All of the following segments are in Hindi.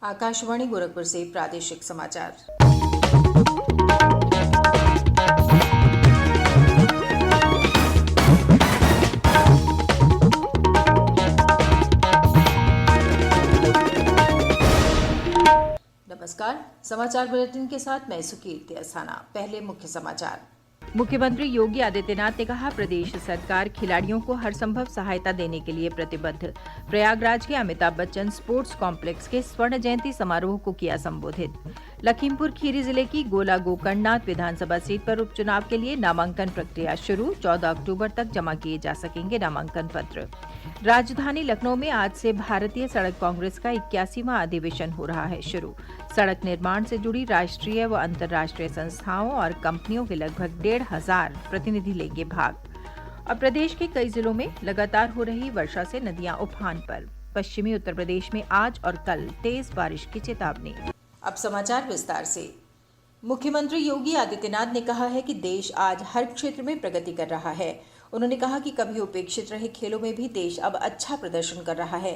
आकाशवाणी गोरखपुर से प्रादेशिक समाचार। नमस्कार, समाचार बुलेटिन के साथ मैं सुकीर्ति अस्थाना। पहले मुख्य समाचार। मुख्यमंत्री योगी आदित्यनाथ ने कहा, प्रदेश सरकार खिलाड़ियों को हर संभव सहायता देने के लिए प्रतिबद्ध। प्रयागराज के अमिताभ बच्चन स्पोर्ट्स कॉम्प्लेक्स के स्वर्ण जयंती समारोह को किया संबोधित। लखीमपुर खीरी जिले की गोला गोकर्णनाथ विधानसभा सीट पर उपचुनाव के लिए नामांकन प्रक्रिया शुरू। 14 अक्टूबर तक जमा किए जा सकेंगे नामांकन पत्र। राजधानी लखनऊ में आज से भारतीय सड़क कांग्रेस का 81वां अधिवेशन हो रहा है शुरू। सड़क निर्माण से जुड़ी राष्ट्रीय व अंतर्राष्ट्रीय संस्थाओं और कंपनियों के लगभग 1,500 प्रतिनिधि लेंगे भाग। अब प्रदेश के कई जिलों में लगातार हो रही वर्षा से नदियां उफान पर। पश्चिमी उत्तर प्रदेश में आज और कल तेज बारिश की चेतावनी। अब समाचार विस्तार से। मुख्यमंत्री योगी आदित्यनाथ ने कहा है कि देश आज हर क्षेत्र में प्रगति कर रहा है। उन्होंने कहा कि कभी उपेक्षित रहे खेलों में भी देश अब अच्छा प्रदर्शन कर रहा है।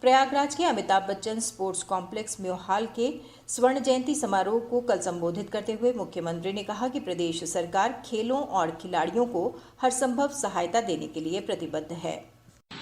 प्रयागराज के अमिताभ बच्चन स्पोर्ट्स कॉम्प्लेक्स म्योहाल के स्वर्ण जयंती समारोह को कल संबोधित करते हुए मुख्यमंत्री ने कहा कि प्रदेश सरकार खेलों और खिलाड़ियों को हर संभव सहायता देने के लिए प्रतिबद्ध है।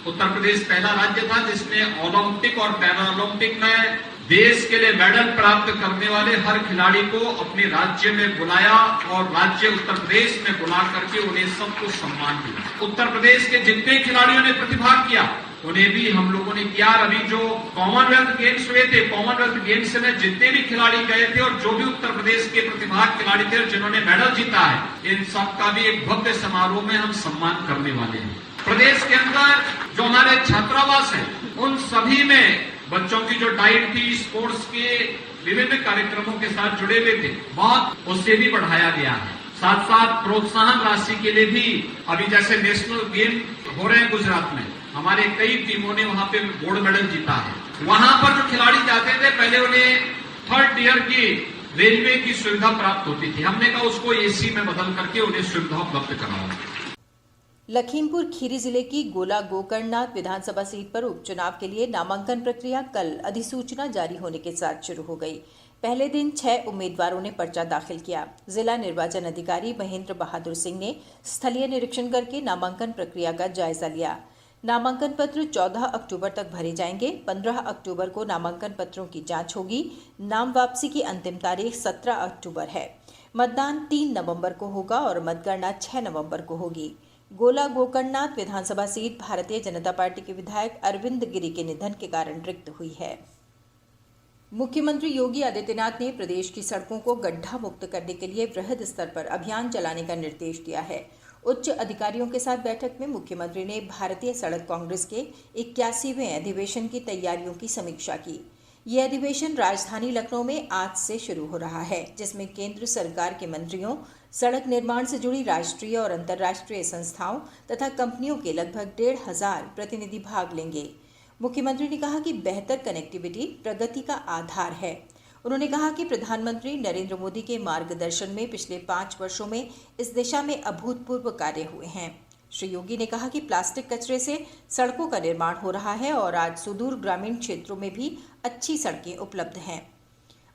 उत्तर प्रदेश पहला राज्य था जिसने ओलंपिक और पैरालंपिक में देश के लिए मेडल प्राप्त करने वाले हर खिलाड़ी को अपने राज्य में बुलाया और राज्य उत्तर प्रदेश में बुला करके उन्हें सबको सम्मान दिया। उत्तर प्रदेश के जितने खिलाड़ियों ने प्रतिभाग किया उन्हें भी हम लोगों ने किया। अभी जो कॉमनवेल्थ गेम्स हुए थे, कॉमनवेल्थ गेम्स में जितने भी खिलाड़ी गए थे और जो भी उत्तर प्रदेश के प्रतिभाग खिलाड़ी थे जिन्होंने मेडल जीता है, इन सबका भी एक भव्य समारोह में हम सम्मान करने वाले हैं। प्रदेश के अंदर जो हमारे छात्रावास है उन सभी में बच्चों की जो डाइट थी, स्पोर्ट्स के विभिन्न कार्यक्रमों के साथ जुड़े हुए थे, बहुत उससे भी बढ़ाया गया है। साथ साथ प्रोत्साहन राशि के लिए भी अभी जैसे नेशनल गेम हो रहे हैं गुजरात में, हमारे कई टीमों ने वहां पे गोल्ड मेडल जीता है। वहां पर जो खिलाड़ी जाते थे पहले उन्हें 3rd टियर की रेलवे की सुविधा प्राप्त होती थी, हमने कहा उसको एसी में बदल करके उन्हें सुविधा उपलब्ध कराओ। लखीमपुर खीरी जिले की गोला गोकर्णनाथ विधानसभा सीट पर उपचुनाव के लिए नामांकन प्रक्रिया कल अधिसूचना जारी होने के साथ शुरू हो गई। पहले दिन 6 उम्मीदवारों ने पर्चा दाखिल किया। जिला निर्वाचन अधिकारी महेंद्र बहादुर सिंह ने स्थलीय निरीक्षण करके नामांकन प्रक्रिया का जायजा लिया। नामांकन पत्र 14 अक्टूबर तक भरे जाएंगे। 15 अक्टूबर को नामांकन पत्रों की जांच होगी। नाम वापसी की अंतिम तारीख 17 अक्टूबर है। मतदान 3 नवंबर को होगा और मतगणना 6 नवंबर को होगी। गोला गोकर्णनाथ विधानसभा सीट भारतीय जनता पार्टी के विधायक अरविंद गिरी के निधन के कारण रिक्त हुई है। मुख्यमंत्री योगी आदित्यनाथ ने प्रदेश की सड़कों को गड्ढा मुक्त करने के लिए वृहद स्तर पर अभियान चलाने का निर्देश दिया है। उच्च अधिकारियों के साथ बैठक में मुख्यमंत्री ने भारतीय सड़क कांग्रेस के 81वें अधिवेशन की तैयारियों की समीक्षा की। यह अधिवेशन राजधानी लखनऊ में आज से शुरू हो रहा है, जिसमें केंद्र सरकार के मंत्रियों, सड़क निर्माण से जुड़ी राष्ट्रीय और अंतर्राष्ट्रीय संस्थाओं तथा कंपनियों के लगभग 1,500 प्रतिनिधि भाग लेंगे। मुख्यमंत्री ने कहा कि बेहतर कनेक्टिविटी प्रगति का आधार है। उन्होंने कहा कि प्रधानमंत्री नरेंद्र मोदी के मार्गदर्शन में पिछले 5 वर्षों में इस दिशा में अभूतपूर्व कार्य हुए हैं। श्री योगी ने कहा कि प्लास्टिक कचरे से सड़कों का निर्माण हो रहा है और आज सुदूर ग्रामीण क्षेत्रों में भी अच्छी सड़कें उपलब्ध हैं।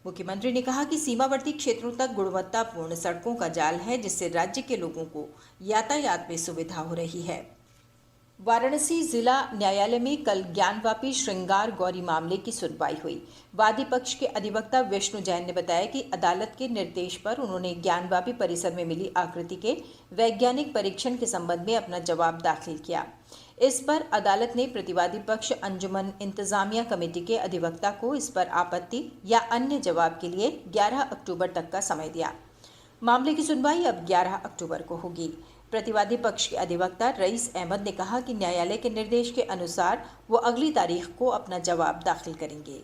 मुख्यमंत्री ने कहा कि सीमावर्ती क्षेत्रों तक गुणवत्तापूर्ण सड़कों का जाल है, जिससे राज्य के लोगों को यातायात में सुविधा हो रही है। वाराणसी जिला न्यायालय में कल ज्ञानवापी श्रृंगार गौरी मामले की सुनवाई हुई। वादी पक्ष के अधिवक्ता विष्णु जैन ने बताया कि अदालत के निर्देश पर उन्होंने ज्ञानवापी परिसर में मिली आकृति के वैज्ञानिक परीक्षण के संबंध में अपना जवाब दाखिल किया। इस पर अदालत ने प्रतिवादी पक्ष अंजुमन इंतजामिया कमेटी के अधिवक्ता को इस पर आपत्ति या अन्य जवाब के लिए 11 अक्टूबर तक का समय दिया। मामले की सुनवाई अब 11 अक्टूबर को होगी। प्रतिवादी पक्ष के अधिवक्ता रईस अहमद ने कहा कि न्यायालय के निर्देश के अनुसार वो अगली तारीख को अपना जवाब दाखिल करेंगे।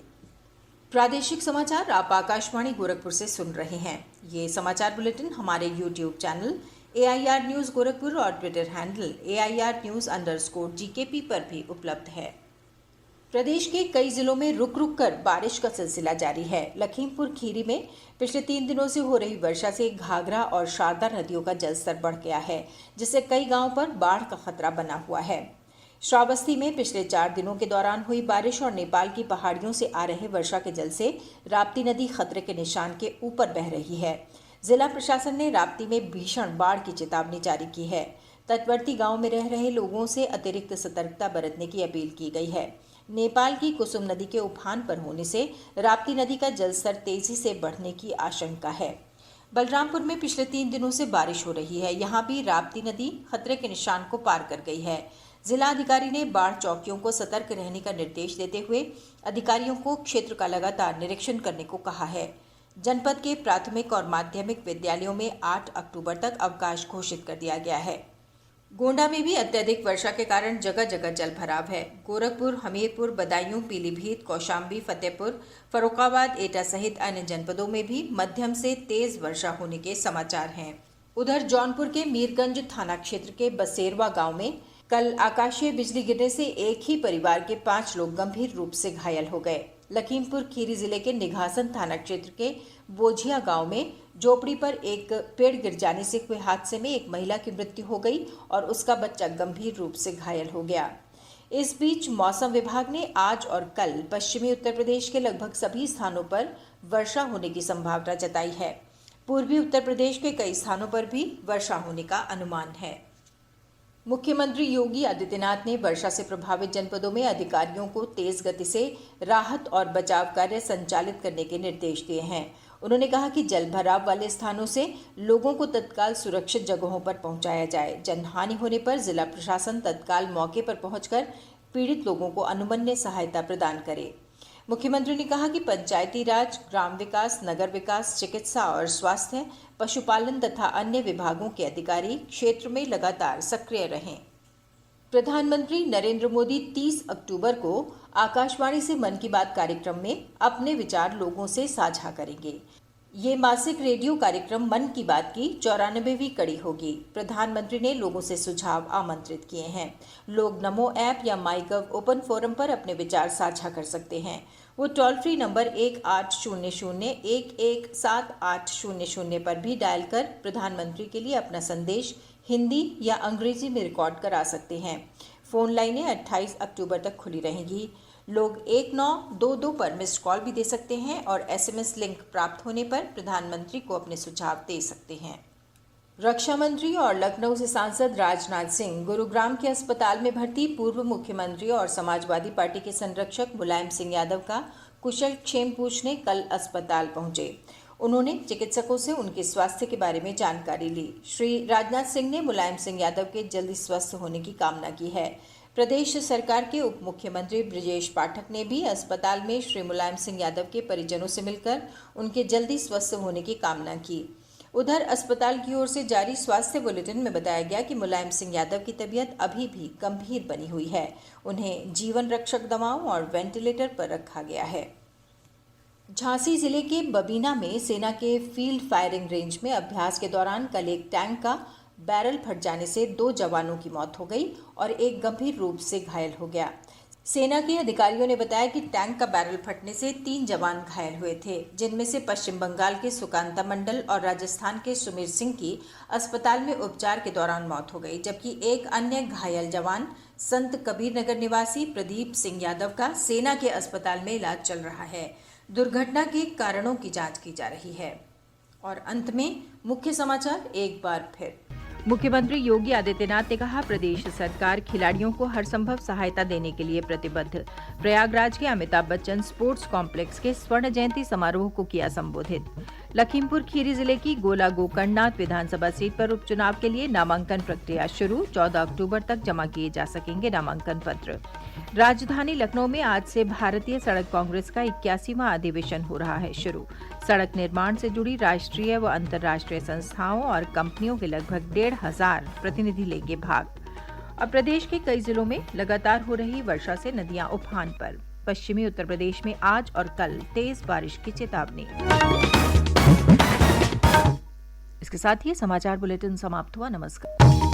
प्रादेशिक समाचार आप आकाशवाणी गोरखपुर से सुन रहे हैं। ये समाचार बुलेटिन हमारे YouTube channel AIR news Gorakhpur और ट्विटर हैंडल AIR न्यूज़_GKP पर भी उपलब्ध है। प्रदेश के कई जिलों में रुक रुक कर बारिश का सिलसिला जारी है। लखीमपुर खीरी में पिछले 3 दिनों से हो रही वर्षा से घाघरा और शारदा नदियों का जलस्तर बढ़ गया है, जिससे कई गांवों पर बाढ़ का खतरा बना हुआ है। श्रावस्ती में पिछले 4 दिनों के दौरान हुई बारिश और नेपाल की पहाड़ियों से आ रहे वर्षा के जल से राप्ती नदी खतरे के निशान के ऊपर बह रही है। जिला प्रशासन ने राप्ती में भीषण बाढ़ की चेतावनी जारी की है। तटवर्ती गांव में रह रहे लोगों से अतिरिक्त सतर्कता बरतने की अपील की गई है। नेपाल की कुसुम नदी के उफान पर होने से राप्ती नदी का जलस्तर तेजी से बढ़ने की आशंका है। बलरामपुर में पिछले 3 दिनों से बारिश हो रही है। यहाँ भी राप्ती नदी खतरे के निशान को पार कर गई है। जिला अधिकारी ने बाढ़ चौकियों को सतर्क रहने का निर्देश देते हुए अधिकारियों को क्षेत्र का लगातार निरीक्षण करने को कहा है। जनपद के प्राथमिक और माध्यमिक विद्यालयों में 8 अक्टूबर तक अवकाश घोषित कर दिया गया है। गोंडा में भी अत्यधिक वर्षा के कारण जगह जगह जल भराव है। गोरखपुर, हमीरपुर, बदायूं, पीलीभीत, कौशाम्बी, फतेहपुर, फर्रुखाबाद, एटा सहित अन्य जनपदों में भी मध्यम से तेज वर्षा होने के समाचार हैं। उधर जौनपुर के मीरगंज थाना क्षेत्र के बसेरवा गांव में कल आकाशीय बिजली गिरने से एक ही परिवार के 5 लोग गंभीर रूप से घायल हो गए। लखीमपुर खीरी जिले के निघासन थाना क्षेत्र के बोझिया गांव में झोपड़ी पर एक पेड़ गिर जाने से हुए हादसे में एक महिला की मृत्यु हो गई और उसका बच्चा गंभीर रूप से घायल हो गया। इस बीच मौसम विभाग ने आज और कल पश्चिमी उत्तर प्रदेश के लगभग सभी स्थानों पर वर्षा होने की संभावना जताई है। पूर्वी उत्तर प्रदेश के कई स्थानों पर भी वर्षा होने का अनुमान है। मुख्यमंत्री योगी आदित्यनाथ ने वर्षा से प्रभावित जनपदों में अधिकारियों को तेज गति से राहत और बचाव कार्य संचालित करने के निर्देश दिए हैं। उन्होंने कहा कि जल भराव वाले स्थानों से लोगों को तत्काल सुरक्षित जगहों पर पहुंचाया जाए। जनहानि होने पर जिला प्रशासन तत्काल मौके पर पहुंचकर पीड़ित लोगों को अनुमन्य सहायता प्रदान करे। मुख्यमंत्री ने कहा कि पंचायती राज, ग्राम विकास, नगर विकास, चिकित्सा और स्वास्थ्य, पशुपालन तथा अन्य विभागों के अधिकारी क्षेत्र में लगातार सक्रिय रहें। प्रधानमंत्री नरेंद्र मोदी 30 अक्टूबर को आकाशवाणी से मन की बात कार्यक्रम में अपने विचार लोगों से साझा करेंगे। ये मासिक रेडियो कार्यक्रम मन की बात की 94वीं कड़ी होगी। प्रधानमंत्री ने लोगों से सुझाव आमंत्रित किए हैं। लोग नमो ऐप या माईगव ओपन फोरम पर अपने विचार साझा कर सकते हैं। वो टोल फ्री नंबर 1800-117800 पर भी डायल कर प्रधानमंत्री के लिए अपना संदेश हिंदी या अंग्रेजी में रिकॉर्ड करा सकते हैं। फोन लाइनें 28 अक्टूबर तक खुली रहेंगी। लोग 1922 पर मिस्ड कॉल भी दे सकते हैं और SMS लिंक प्राप्त होने पर प्रधानमंत्री को अपने सुझाव दे सकते हैं। रक्षा मंत्री और लखनऊ से सांसद राजनाथ सिंह गुरुग्राम के अस्पताल में भर्ती पूर्व मुख्यमंत्री और समाजवादी पार्टी के संरक्षक मुलायम सिंह यादव का कुशल क्षेम पूछने कल अस्पताल पहुंचे। उन्होंने चिकित्सकों से उनके स्वास्थ्य के बारे में जानकारी ली। श्री राजनाथ सिंह ने मुलायम सिंह यादव के जल्दी स्वस्थ होने की कामना की है। प्रदेश सरकार के उप मुख्यमंत्री ब्रजेश पाठक ने भी अस्पताल में श्री मुलायम सिंह यादव के परिजनों से मिलकर उनके जल्दी स्वस्थ होने की कामना की। उधर अस्पताल की ओर से जारी स्वास्थ्य बुलेटिन में बताया गया कि मुलायम सिंह यादव की तबीयत अभी भी गंभीर बनी हुई है। उन्हें जीवन रक्षक दवाओं और वेंटिलेटर पर रखा गया है। झांसी जिले के बबीना में सेना के फील्ड फायरिंग रेंज में अभ्यास के दौरान कल एक टैंक का बैरल फट जाने से 2 जवानों की मौत हो गई और एक गंभीर रूप से घायल हो गया। सेना के अधिकारियों ने बताया कि टैंक का बैरल फटने से 3 जवान घायल हुए थे, जिनमें से पश्चिम बंगाल के सुकांता मंडल और राजस्थान के सुमीर सिंह की अस्पताल में उपचार के दौरान मौत हो गई, जबकि एक अन्य घायल जवान संत कबीर नगर निवासी प्रदीप सिंह यादव का सेना के अस्पताल में इलाज चल रहा है। दुर्घटना के कारणों की जांच की जा रही है। और अंत में मुख्य समाचार एक बार फिर। मुख्यमंत्री योगी आदित्यनाथ ने कहा, प्रदेश सरकार खिलाड़ियों को हर संभव सहायता देने के लिए प्रतिबद्ध। प्रयागराज के अमिताभ बच्चन स्पोर्ट्स कॉम्प्लेक्स के स्वर्ण जयंती समारोह को किया संबोधित। लखीमपुर खीरी जिले की गोला गोकर्णनाथ विधानसभा सीट पर उपचुनाव के लिए नामांकन प्रक्रिया शुरू। 14 अक्टूबर तक जमा किए जा सकेंगे नामांकन पत्र। राजधानी लखनऊ में आज से भारतीय सड़क कांग्रेस का 81वां अधिवेशन हो रहा है शुरू। सड़क निर्माण से जुड़ी राष्ट्रीय व अंतर्राष्ट्रीय संस्थाओं और कंपनियों के लगभग 1,500 प्रतिनिधि लेंगे भाग। अब प्रदेश के कई जिलों में लगातार हो रही वर्षा से नदियां उफान पर। पश्चिमी उत्तर प्रदेश में आज और कल तेज बारिश की चेतावनी। इसके साथ ही समाचार बुलेटिन समाप्त हुआ। नमस्कार।